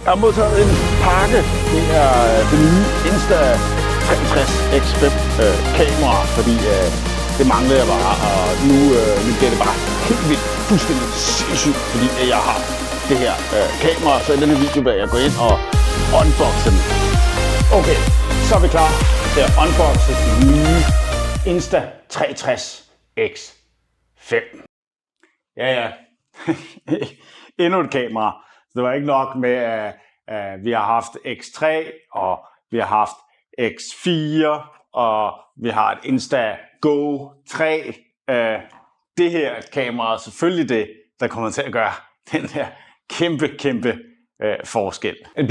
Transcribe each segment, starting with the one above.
Jeg har modtaget en pakke. Det er det nye Insta360X5 kamera, fordi det manglede jeg bare, og nu bliver det bare helt vildt fuldstændig sindssygt, fordi jeg har det her kamera. Så i denne video vil jeg gå ind og unboxe den. Okay, så er vi klar til at unboxe den nye Insta360X5. Ja. Endnu et kamera. Det var ikke nok med, at vi har haft X3, og vi har haft X4, og vi har et Instago 3. Det her kamera er selvfølgelig det, der kommer til at gøre den her kæmpe forskel. Det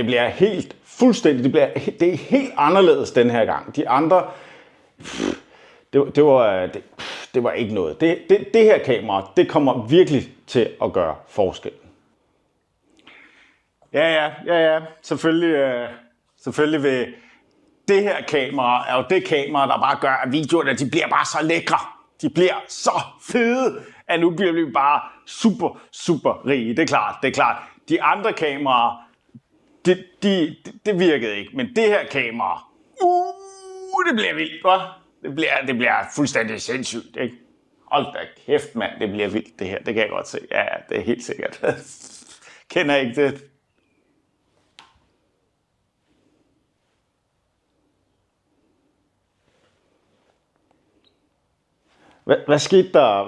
bliver helt fuldstændig, det er helt anderledes den her gang. De andre, det var ikke noget. Det her kamera, det kommer virkelig til at gøre forskel. Ja. Selvfølgelig vil det her kamera er jo det kamera, der bare gør, at videoerne de bliver bare så lækre. De bliver så fede, at nu bliver vi bare super rige. Det er klart. De andre kameraer, det virkede ikke. Men det her kamera, det bliver vildt, hva'? Det bliver fuldstændig sindssygt, ikke? Hold da kæft, mand, det bliver vildt det her. Det kan jeg godt se. Ja, det er helt sikkert. Kender I ikke det? Hvad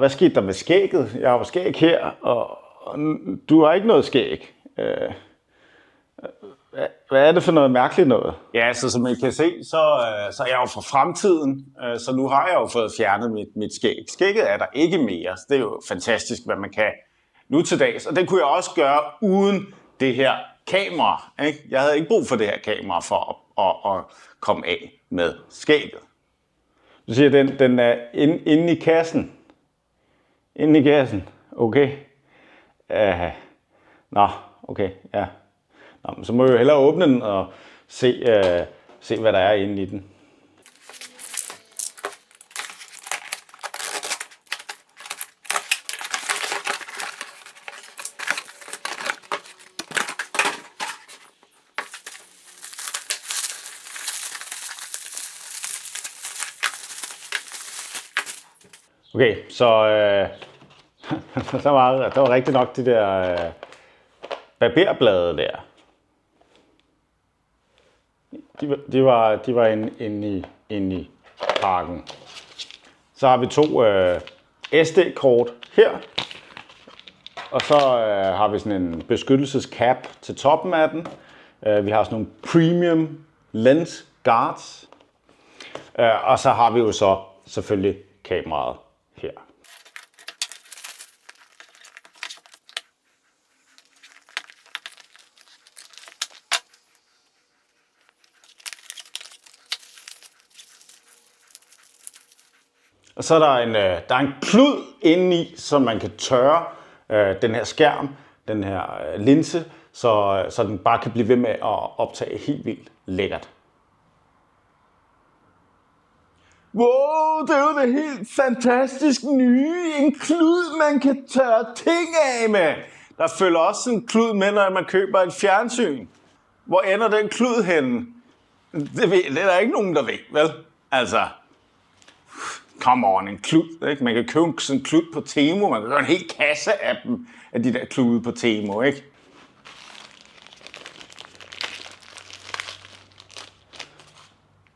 skete der med skægget? Jeg har jo skæg her, og du har ikke noget skæg. Hvad er det for noget mærkeligt noget? Ja, så som I kan se, så er jeg jo fra fremtiden, så nu har jeg jo fået fjernet mit skæg. Skægget er der ikke mere, så det er jo fantastisk, hvad man kan nu til dags. Og det kunne jeg også gøre uden det her kamera, ikke? Jeg havde ikke brug for det her kamera for at komme af med skægget. Du siger, den er inde i kassen. Inde i kassen. Okay. Okay, ja. Nå, så må vi jo hellere åbne den og se hvad der er inde i den. Okay, så der var rigtig nok de der barberblade der. De var inde i pakken. Så har vi to SD-kort her. Og så har vi sådan en beskyttelsescap til toppen af den. Vi har sådan nogle premium lens guards. Og så har vi jo så selvfølgelig kameraet her. Og så er der en klud indeni, så man kan tørre den her skærm, den her linse, så den bare kan blive ved med at optage helt vildt lækkert. Wow, det er jo det helt fantastisk nye. En klud, man kan tørre ting af med. Der følger også en klud med, når man køber et fjernsyn. Hvor ender den klud henne? Det er der ikke nogen, der ved, vel? Altså, come on, en klud, ikke? Man kan købe sådan en klud på Temu. Man kan gøre en hel kasse af dem, af de der klude på Temu, ikke?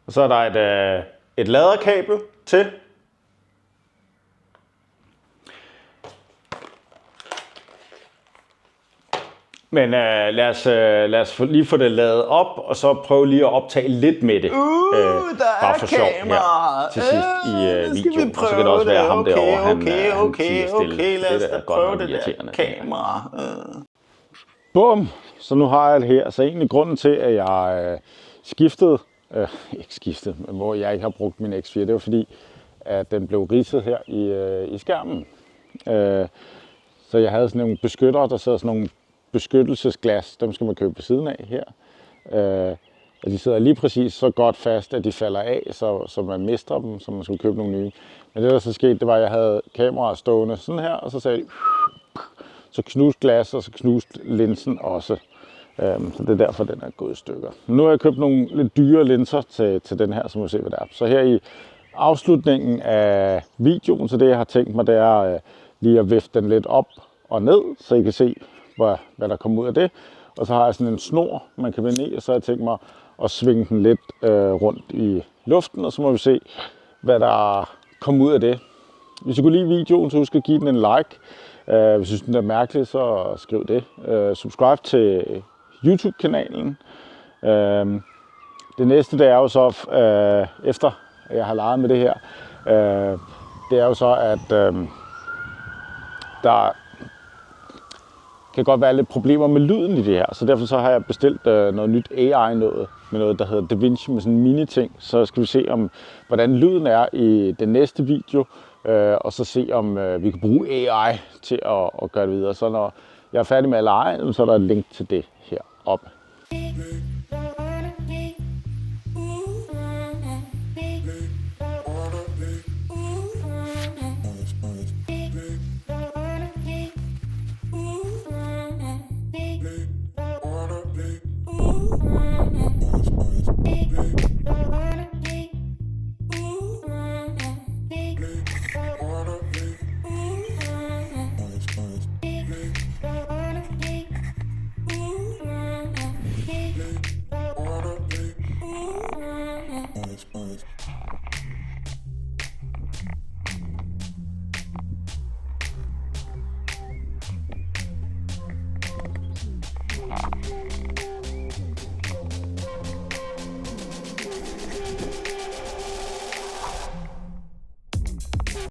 Og så er der et laderkabel til. Men lad os lige få det ladet op, og så prøve lige at optage lidt med det. Der bare er for sjov her til sidst i videoen. Og så kan det også være ham derovre, han tiger stille. Lad os det er da godt prøve nok det irriterende. der kamera. Bum! Så nu har jeg det her. Så egentlig grunden til, at jeg hvor jeg ikke har brugt min X4, det var fordi, at den blev ridset her i skærmen. Så jeg havde sådan nogle beskyttere, der sidder sådan nogle beskyttelsesglas, dem skal man købe ved siden af her. Og de sidder lige præcis så godt fast, at de falder af, så man mister dem, så man skulle købe nogle nye. Men det der så skete, det var, at jeg havde kameraet stående sådan her, og så sagde de, så knuste glas, og så knuste linsen også. Så det er derfor, den er gået i stykker. Nu har jeg købt nogle lidt dyre linser til den her, så må vi se, hvad det er. Så her i afslutningen af videoen, så det jeg har tænkt mig, det er lige at vifte den lidt op og ned, så I kan se, hvad der kommer ud af det. Og så har jeg sådan en snor, man kan vende i, og så har jeg tænkt mig at svinge den lidt rundt i luften, og så må vi se, hvad der kommer ud af det. Hvis I kunne lide videoen, så husk at give den en like. Hvis I synes, den er mærkelig, så skriv det. Subscribe til YouTube-kanalen. Det næste, det er jo så, efter jeg har leget med det her, det er jo så, at der kan godt være lidt problemer med lyden i det her. Så derfor så har jeg bestilt noget nyt AI-noget, med noget, der hedder DaVinci, med sådan en mini-ting. Så skal vi se, hvordan lyden er i den næste video, og så se, om vi kan bruge AI til at gøre det videre. Så når jeg er færdig med at lege, så er der et link til det her oppe.